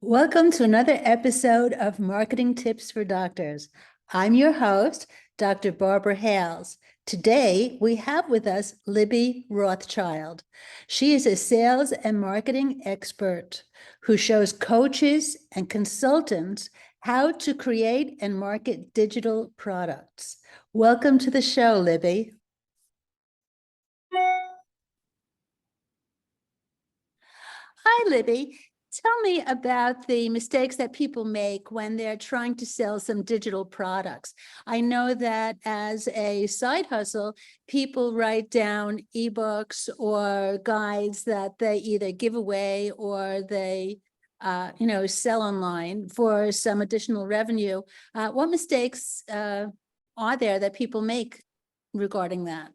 Welcome to another episode of Marketing Tips for Doctors. I'm your host, Dr. Barbara Hales. Today, we have with us Libby Rothchild. She is a sales and marketing expert who shows coaches and consultants how to create and market digital products. Welcome to the show, Libby. Hi, Libby. Tell me about the mistakes that people make when they're trying to sell some digital products. I know that as a side hustle, people write down ebooks or guides that they either give away or they sell online for some additional revenue. What mistakes are there that people make regarding that?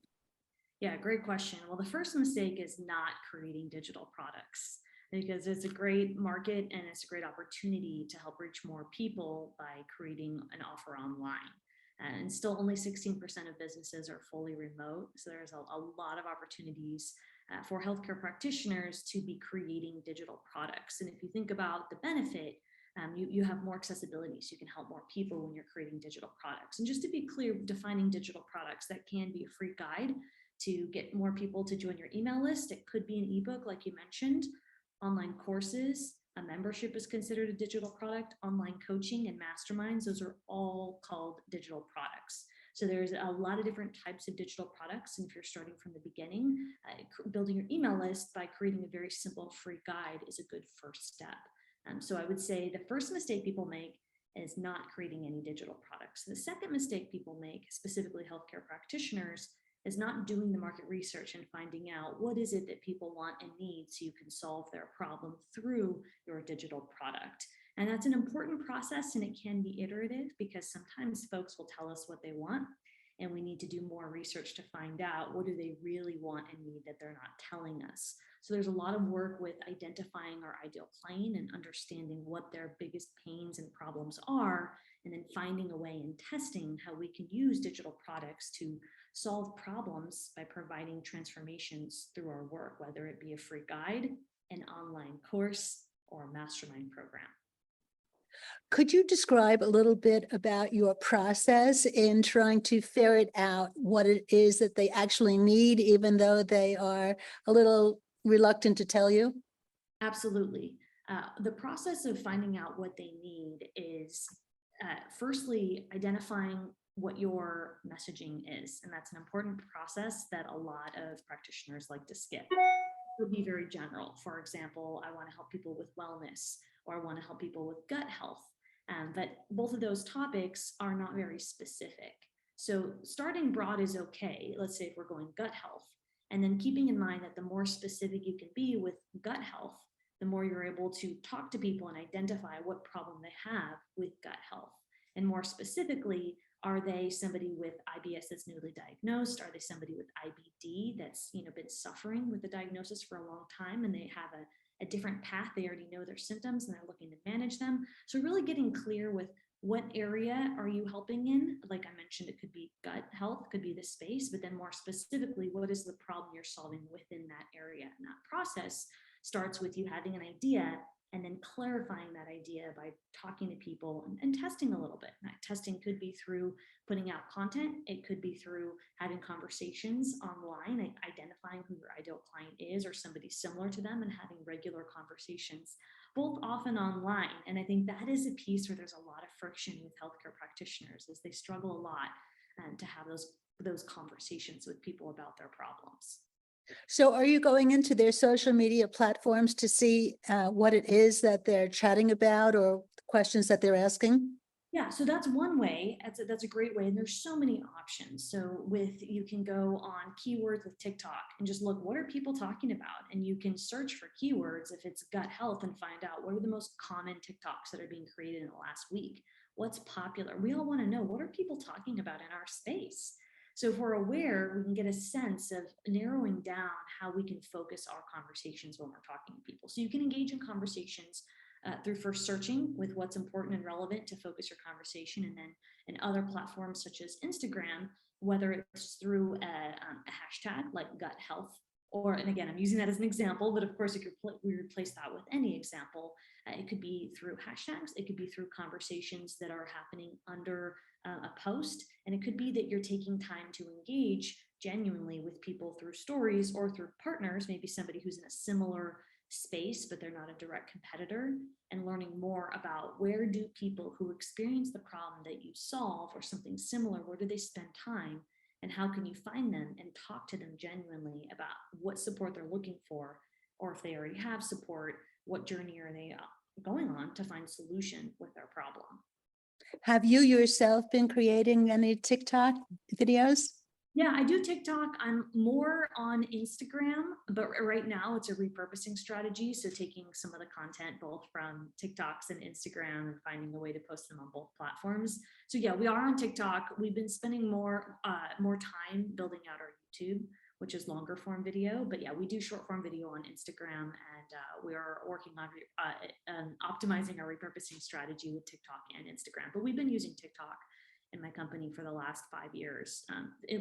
Yeah, great question. Well, the first mistake is not creating digital products because it's a great market and it's a great opportunity to help reach more people by creating an offer online. And still only 16% of businesses are fully remote. So there's a lot of opportunities for healthcare practitioners to be creating digital products. And if you think about the benefit, you have more accessibility, so you can help more people when you're creating digital products. And just to be clear, defining digital products, that can be a free guide to get more people to join your email list. It could be an ebook, like you mentioned, online courses. A membership is considered a digital product. Online coaching and masterminds, those are all called digital products. So there's a lot of different types of digital products. And if you're starting from the beginning, building your email list by creating a very simple free guide is a good first step. So I would say the first mistake people make is not creating any digital products. The second mistake people make, specifically healthcare practitioners, is not doing the market research and finding out what is it that people want and need so you can solve their problem through your digital product. And that's an important process, and it can be iterative because sometimes folks will tell us what they want and we need to do more research to find out what do they really want and need that they're not telling us. So there's a lot of work with identifying our ideal client and understanding what their biggest pains and problems are, and then finding a way and testing how we can use digital products to solve problems by providing transformations through our work, whether it be a free guide, an online course, or a mastermind program. Could you describe a little bit about your process in trying to ferret out what it is that they actually need, even though they are a little reluctant to tell you? Absolutely. The process of finding out what they need is firstly identifying what your messaging is. And that's an important process that a lot of practitioners like to skip. It would be very general. For example, I want to help people with wellness, or I want to help people with gut health. But both of those topics are not very specific. So starting broad is okay. Let's say if we're going gut health, and then keeping in mind that the more specific you can be with gut health, the more you're able to talk to people and identify what problem they have with gut health. And more specifically, are they somebody with IBS that's newly diagnosed? Are they somebody with IBD that's been suffering with the diagnosis for a long time, and they have a different path? They already know their symptoms and they're looking to manage them. So really getting clear with what area are you helping in? Like I mentioned, it could be gut health, could be the space, but then more specifically, what is the problem you're solving within that area? And that process starts with you having an idea and then clarifying that idea by talking to people and testing a little bit. And that testing could be through putting out content. It could be through having conversations online, identifying who your ideal client is or somebody similar to them, and having regular conversations, both often online. And I think that is a piece where there's a lot of friction with healthcare practitioners, as they struggle a lot to have those conversations with people about their problems. So are you going into their social media platforms to see what it is that they're chatting about or questions that they're asking? Yeah, so that's one way. That's a great way. And there's so many options. So you can go on keywords with TikTok and just look, what are people talking about? And you can search for keywords if it's gut health and find out what are the most common TikToks that are being created in the last week. What's popular? We all want to know, what are people talking about in our space? So if we're aware, we can get a sense of narrowing down how we can focus our conversations when we're talking to people. So you can engage in conversations through first searching with what's important and relevant to focus your conversation, and then in other platforms such as Instagram, whether it's through a hashtag like gut health Or, and again, I'm using that as an example, but of course, if we replace that with any example, it could be through hashtags, it could be through conversations that are happening under a post, and it could be that you're taking time to engage genuinely with people through stories or through partners, maybe somebody who's in a similar space, but they're not a direct competitor, and learning more about where do people who experience the problem that you solve or something similar, where do they spend time, and how can you find them and talk to them genuinely about what support they're looking for, or if they already have support, what journey are they going on to find solution with their problem. Have you yourself been creating any TikTok videos? Yeah, I do TikTok. I'm more on Instagram, but right now it's a repurposing strategy. So taking some of the content both from TikToks and Instagram and finding a way to post them on both platforms. So yeah, we are on TikTok. We've been spending more time building out our YouTube, which is longer form video. But yeah, we do short form video on Instagram, and we are working on optimizing our repurposing strategy with TikTok and Instagram. But we've been using TikTok in my company for the last 5 years.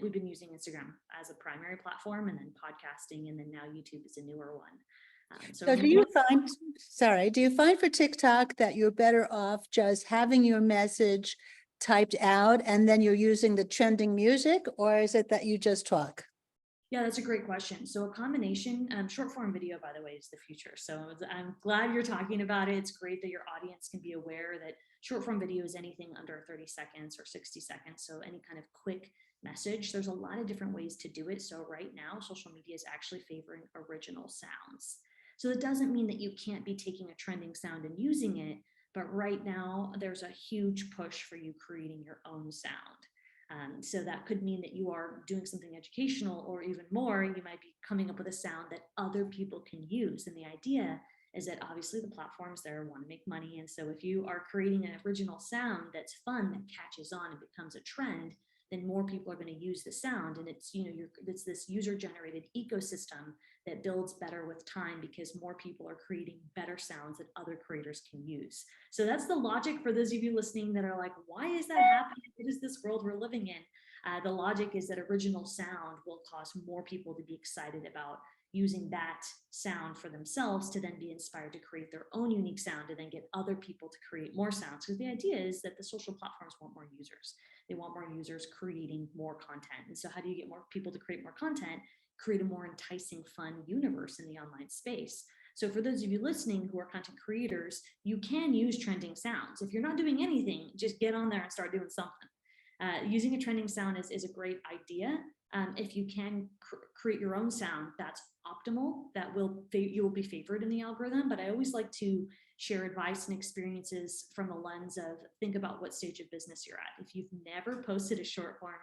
We've been using Instagram as a primary platform, and then podcasting, and then now YouTube is a newer one. So do you find for TikTok that you're better off just having your message typed out and then you're using the trending music, or is it that you just talk? Yeah, that's a great question. So a combination, short form video, by the way, is the future. So I'm glad you're talking about it. It's great that your audience can be aware that short form video is anything under 30 seconds or 60 seconds. So any kind of quick message, there's a lot of different ways to do it. So right now, social media is actually favoring original sounds. So it doesn't mean that you can't be taking a trending sound and using it, but right now there's a huge push for you creating your own sound. So that could mean that you are doing something educational, or even more, you might be coming up with a sound that other people can use. And the idea is that obviously the platforms there want to make money. And so if you are creating an original sound that's fun, that catches on and becomes a trend, then more people are going to use the sound. And it's, it's this user generated ecosystem that builds better with time, because more people are creating better sounds that other creators can use. So that's the logic for those of you listening that are like, why is that happening? What is this world we're living in? The logic is that original sound will cause more people to be excited about using that sound for themselves, to then be inspired to create their own unique sound, and then get other people to create more sounds. Because the idea is that the social platforms want more users. They want more users creating more content. And so how do you get more people to create more content? Create a more enticing, fun universe in the online space. So for those of you listening who are content creators, you can use trending sounds. If you're not doing anything, just get on there and start doing something. Using a trending sound is a great idea. If you can create your own sound, that's optimal. You will be favored in the algorithm. But I always like to share advice and experiences from the lens of, think about what stage of business you're at. If you've never posted a short form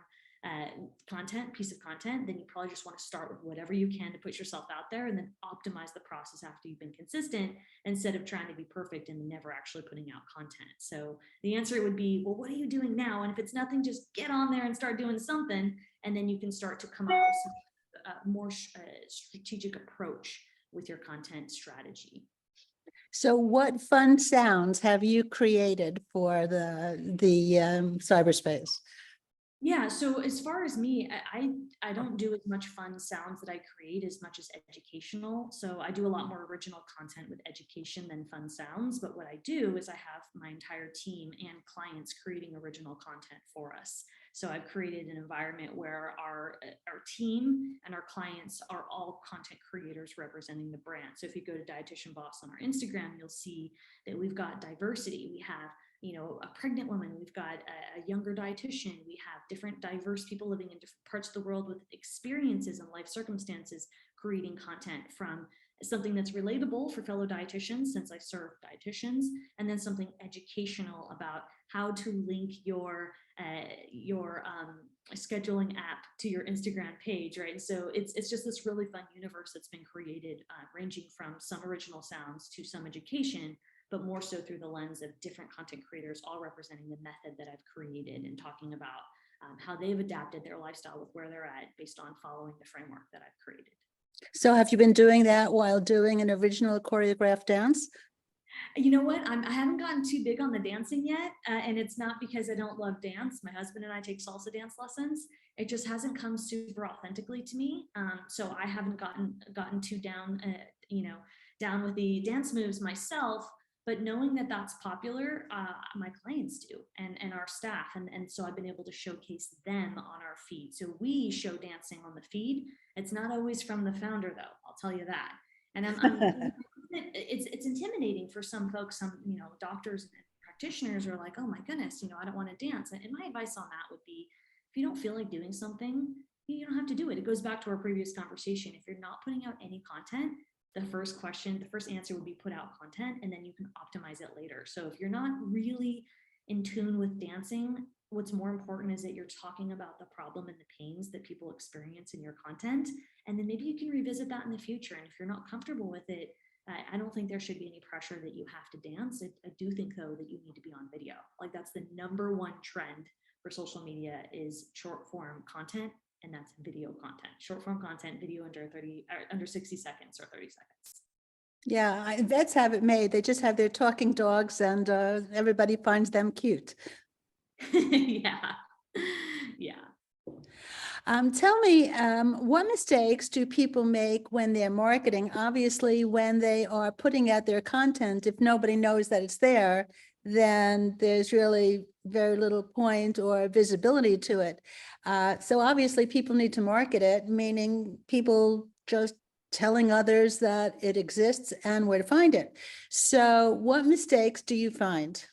piece of content, then you probably just want to start with whatever you can to put yourself out there, and then optimize the process after you've been consistent, instead of trying to be perfect and never actually putting out content. So the answer would be, well, what are you doing now? And if it's nothing, just get on there and start doing something, and then you can start to come up with some more strategic approach with your content strategy. So what fun sounds have you created for the cyberspace? Yeah, so as far as me, I don't do as much fun sounds that I create as much as educational. So I do a lot more original content with education than fun sounds. But what I do is I have my entire team and clients creating original content for us. So I've created an environment where our team and our clients are all content creators representing the brand. So if you go to Dietitian Boss on our Instagram, you'll see that we've got diversity. We have a pregnant woman, we've got a younger dietitian, we have different diverse people living in different parts of the world with experiences and life circumstances, creating content from something that's relatable for fellow dietitians, since I serve dietitians, and then something educational about how to link your scheduling app to your Instagram page, right? So it's just this really fun universe that's been created, ranging from some original sounds to some education, but more so through the lens of different content creators, all representing the method that I've created, and talking about how they've adapted their lifestyle with where they're at based on following the framework that I've created. So have you been doing that while doing an original choreographed dance? You know what? I haven't gotten too big on the dancing yet, and it's not because I don't love dance. My husband and I take salsa dance lessons. It just hasn't come super authentically to me, so I haven't gotten too down, down with the dance moves myself. But knowing that that's popular, my clients do, and our staff, and so I've been able to showcase them on our feed. So we show dancing on the feed. It's not always from the founder, though. I'll tell you that. And it's intimidating for some folks. Some doctors and practitioners are like, oh my goodness, I don't want to dance. And my advice on that would be, if you don't feel like doing something, you don't have to do it. It goes back to our previous conversation. If you're not putting out any content, the first answer would be put out content, and then you can optimize it later. So if you're not really in tune with dancing, what's more important is that you're talking about the problem and the pains that people experience in your content, and then maybe you can revisit that in the future. And if you're not comfortable with it, I don't think there should be any pressure that you have to dance. I do think, though, that you need to be on video. Like, that's the number one trend for social media, is short form content, and that's video content. Short form content, video under 60 seconds or 30 seconds. Yeah, vets have it made. They just have their talking dogs, and everybody finds them cute. Yeah. Yeah. Tell me, what mistakes do people make when they're marketing? Obviously, when they are putting out their content, if nobody knows that it's there, then there's really very little point or visibility to it. So obviously, people need to market it, meaning people just telling others that it exists and where to find it. So what mistakes do you find?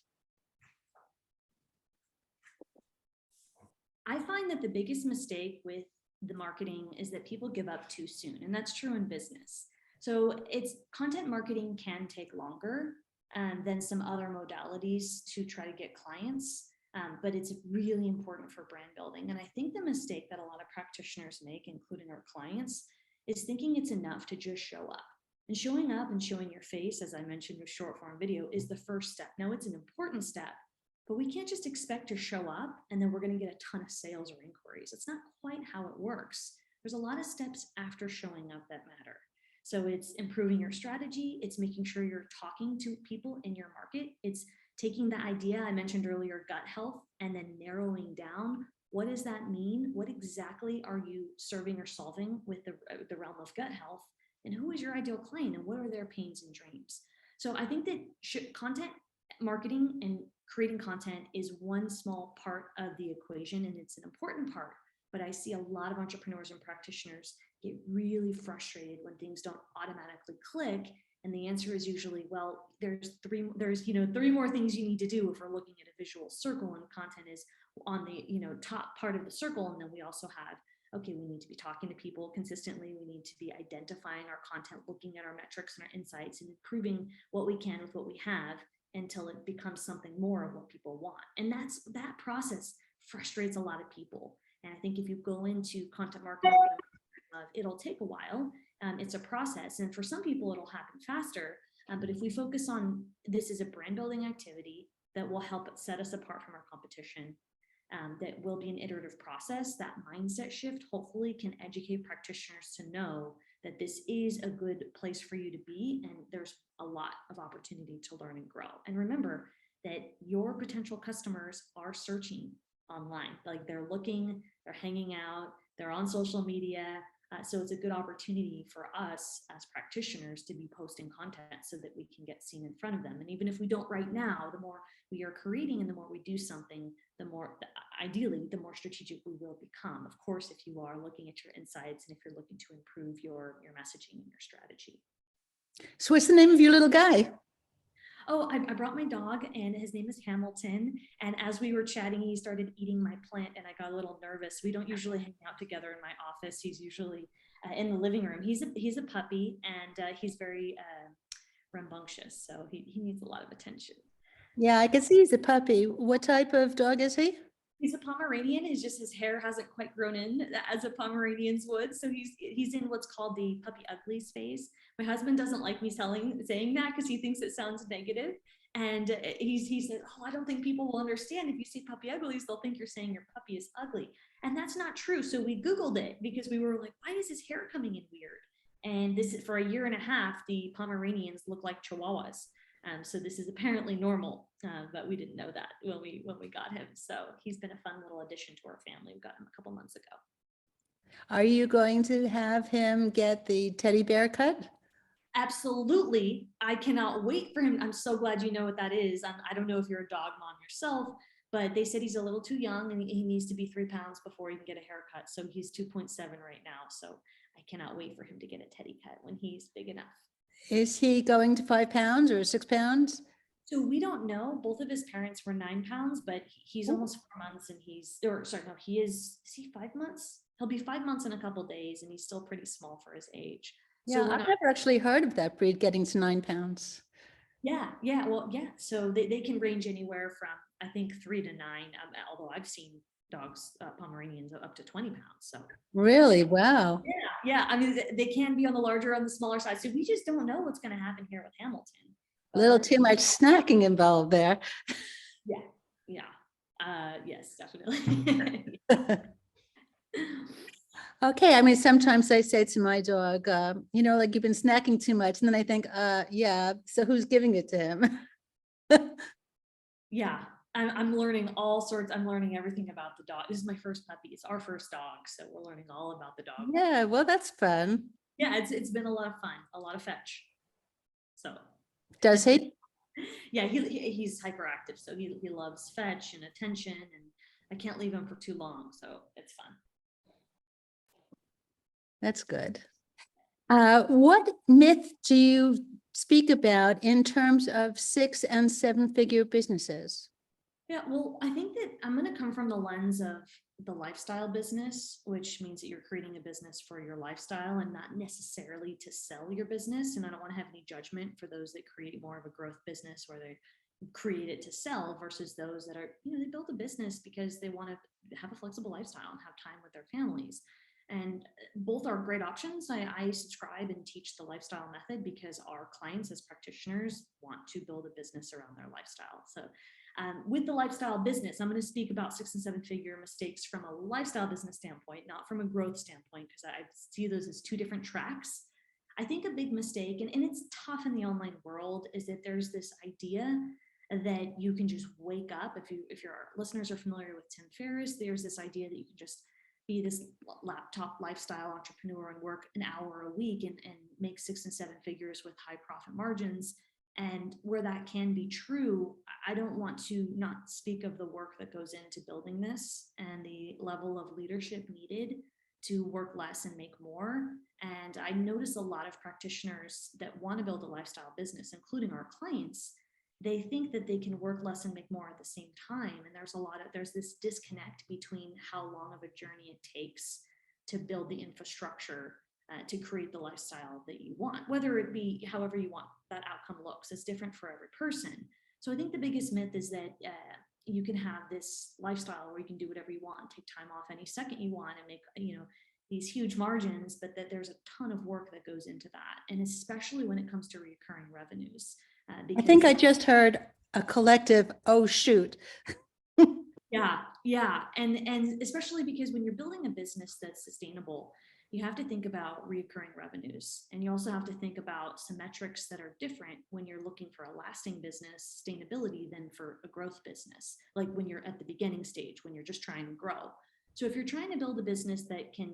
I find that the biggest mistake with the marketing is that people give up too soon. And that's true in business. So it's content marketing can take longer than some other modalities to try to get clients. But it's really important for brand building. And I think the mistake that a lot of practitioners make, including our clients, is thinking it's enough to just show up. And showing up and showing your face, as I mentioned with short form video, is the first step. Now, it's an important step, but we can't just expect to show up and then we're going to get a ton of sales or inquiries. It's not quite how it works. There's a lot of steps after showing up that matter. So it's improving your strategy. It's making sure you're talking to people in your market. It's taking the idea I mentioned earlier, gut health, and then narrowing down, what does that mean? What exactly are you serving or solving with the realm of gut health? And who is your ideal client, and what are their pains and dreams? So I think that content marketing and creating content is one small part of the equation, and it's an important part. But I see a lot of entrepreneurs and practitioners get really frustrated when things don't automatically click. And the answer is usually, well, there's three more things you need to do if we're looking at a visual circle, and content is on the top part of the circle. And then we also have, okay, we need to be talking to people consistently. We need to be identifying our content, looking at our metrics and our insights, and improving what we can with what we have, until it becomes something more of what people want. And that process frustrates a lot of people. And I think if you go into content marketing, it'll take a while. It's a process. And for some people, it'll happen faster. But if we focus on this as a brand building activity that will help set us apart from our competition, that will be an iterative process, that mindset shift hopefully can educate practitioners to know that this is a good place for you to be, and there's a lot of opportunity to learn and grow. And remember that your potential customers are searching online. Like, they're looking, they're hanging out, they're on social media. So it's a good opportunity for us as practitioners to be posting content so that we can get seen in front of them. And even if we don't right now, the more we are creating and the more we do something, the more, ideally, the more strategic we will become. Of course, if you are looking at your insights and if you're looking to improve your messaging and your strategy. So what's the name of your little guy? Oh, I brought my dog, and his name is Hamilton. And as we were chatting, he started eating my plant, and I got a little nervous. We don't usually hang out together in my office. He's usually in the living room. He's a puppy, and he's very rambunctious, so he needs a lot of attention. Yeah, I can see he's a puppy. What type of dog is he? He's a Pomeranian. It's just his hair hasn't quite grown in as a Pomeranian's would. So he's in what's called the puppy uglies phase. My husband doesn't like me saying that because he thinks it sounds negative. And he said, oh, I don't think people will understand. If you say puppy uglies, they'll think you're saying your puppy is ugly. And that's not true. So we Googled it because we were like, why is his hair coming in weird? And this is for a year and a half, the Pomeranians look like Chihuahuas. So this is apparently normal, but we didn't know that when we got him. So he's been a fun little addition to our family. We got him a couple months ago. Are you going to have him get the teddy bear cut? Absolutely. I cannot wait for him. I'm so glad you know what that is. I don't know if you're a dog mom yourself, but they said he's a little too young and he needs to be 3 pounds before he can get a haircut. So he's 2.7 right now. So I cannot wait for him to get a teddy cut when he's big enough. Is he going to 5 pounds or 6 pounds? So we don't know. Both of his parents were 9 pounds, but he's Ooh. almost 4 months and or sorry, no, is he 5 months? He'll be 5 months in a couple days and he's still pretty small for his age. So Yeah, we're I've not, never actually heard of that breed getting to 9 pounds. well, yeah. So they can range anywhere from, I think, 3 to 9, although I've seen dogs, Pomeranians up to 20 pounds. So Really? Wow. yeah. I mean, they can be on the larger, on the smaller side. So we just don't know what's going to happen here with Hamilton. A little too much snacking involved there. Yeah. Yes, definitely. Okay, I mean, sometimes I say to my dog, like you've been snacking too much. And then I think, yeah, so who's giving it to him? Yeah, I'm learning all sorts. I'm learning everything about the dog. This is my first puppy. It's our first dog, so we're learning all about the dog. Yeah, well, that's fun. Yeah, it's been a lot of fun, a lot of fetch. So Does he? yeah, he's hyperactive, so he loves fetch and attention, and I can't leave him for too long, so it's fun. That's good. What myth do you speak about in terms of 6- and 7-figure businesses? Yeah, well, I think that I'm going to come from the lens of the lifestyle business, which means that you're creating a business for your lifestyle and not necessarily to sell your business. And I don't want to have any judgment for those that create more of a growth business where they create it to sell versus those that are, they build a business because they want to have a flexible lifestyle and have time with their families. And both are great options. I subscribe and teach the lifestyle method because our clients as practitioners want to build a business around their lifestyle. So with the lifestyle business, I'm going to speak about 6- and 7-figure mistakes from a lifestyle business standpoint, not from a growth standpoint, because I see those as two different tracks. I think a big mistake, and it's tough in the online world, is that there's this idea that you can just wake up. If your listeners are familiar with Tim Ferriss, there's this idea that you can just be this laptop lifestyle entrepreneur and work an hour a week and make 6 and 7 figures with high profit margins. And where that can be true, I don't want to not speak of the work that goes into building this and the level of leadership needed to work less and make more. And I notice a lot of practitioners that want to build a lifestyle business, including our clients, they think that they can work less and make more at the same time. And there's this disconnect between how long of a journey it takes to build the infrastructure to create the lifestyle that you want, whether it be however you want that outcome looks. It's different for every person. So I think the biggest myth is that you can have this lifestyle where you can do whatever you want, take time off any second you want, and make these huge margins, but that there's a ton of work that goes into that, and especially when it comes to recurring revenues. I think I just heard a collective, oh, shoot. Yeah. And especially because when you're building a business that's sustainable, you have to think about reoccurring revenues. And you also have to think about some metrics that are different when you're looking for a lasting business sustainability than for a growth business, like when you're at the beginning stage, when you're just trying to grow. So if you're trying to build a business that can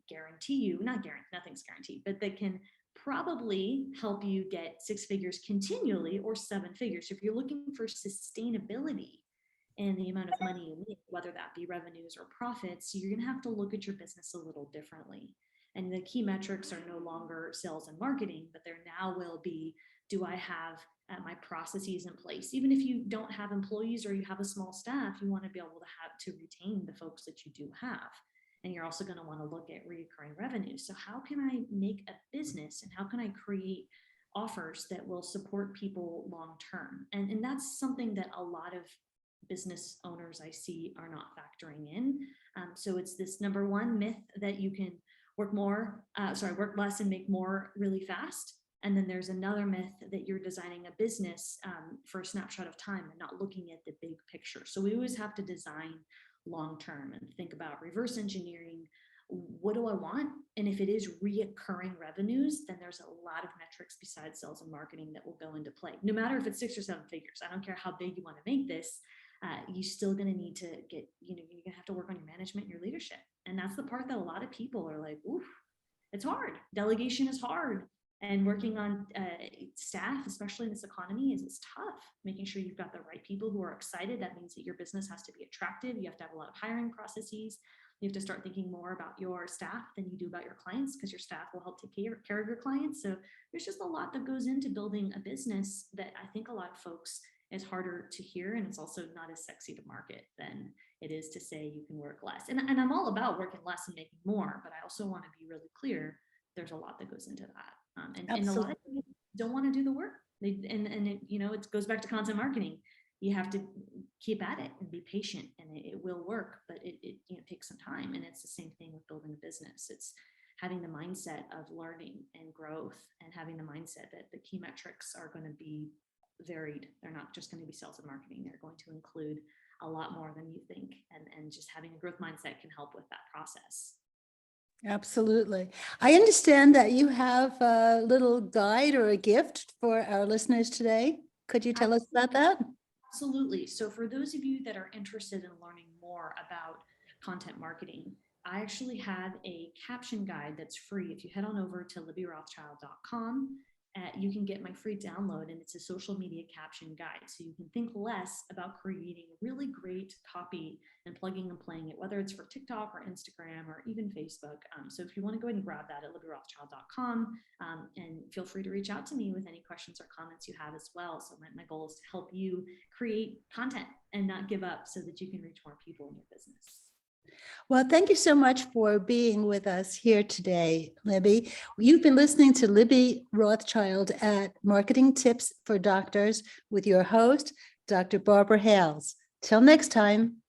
guarantee you, nothing's guaranteed, but that can probably help you get 6 figures continually or 7 figures. If you're looking for sustainability in the amount of money you make, whether that be revenues or profits, you're going to have to look at your business a little differently. And the key metrics are no longer sales and marketing, but there now will be, do I have my processes in place? Even if you don't have employees or you have a small staff, you want to be able to retain the folks that you do have. And you're also going to want to look at recurring revenue. So how can I make a business and how can I create offers that will support people long term? And that's something that a lot of business owners I see are not factoring in. So it's this number one myth that you can work less and make more really fast. And then there's another myth that you're designing a business for a snapshot of time and not looking at the big picture. So we always have to design long term and think about reverse engineering what do I want? And if it is reoccurring revenues, then there's a lot of metrics besides sales and marketing that will go into play. No matter if it's 6 or 7 figures, I don't care how big you want to make this, you're still going to need to get, you're going to have to work on your management, your leadership. And that's the part that a lot of people are like, oof, it's hard. Delegation is hard. And working on staff, especially in this economy, is tough. Making sure you've got the right people who are excited. That means that your business has to be attractive. You have to have a lot of hiring processes. You have to start thinking more about your staff than you do about your clients, because your staff will help take care of your clients. So there's just a lot that goes into building a business that I think a lot of folks, it's harder to hear, and it's also not as sexy to market than it is to say you can work less. And I'm all about working less and making more, but I also want to be really clear. There's a lot that goes into that. And a lot of people don't want to do the work. It goes back to content marketing. You have to keep at it and be patient, and it will work, but it takes some time. And it's the same thing with building a business. It's having the mindset of learning and growth, and having the mindset that the key metrics are going to be varied. They're not just going to be sales and marketing. They're going to include a lot more than you think. And just having a growth mindset can help with that process. Absolutely. I understand that you have a little guide or a gift for our listeners today. Could you tell us about that? Absolutely. So for those of you that are interested in learning more about content marketing, I actually have a caption guide that's free. If you head on over to libbyrothchild.com, you can get my free download, and it's a social media caption guide. So you can think less about creating really great copy and plugging and playing it, whether it's for TikTok or Instagram or even Facebook. So if you want to go ahead and grab that at libbyrothchild.com, and feel free to reach out to me with any questions or comments you have as well. So my goal is to help you create content and not give up, so that you can reach more people in your business. Well, thank you so much for being with us here today, Libby. You've been listening to Libby Rothchild at Marketing Tips for Doctors with your host, Dr. Barbara Hales. Till next time.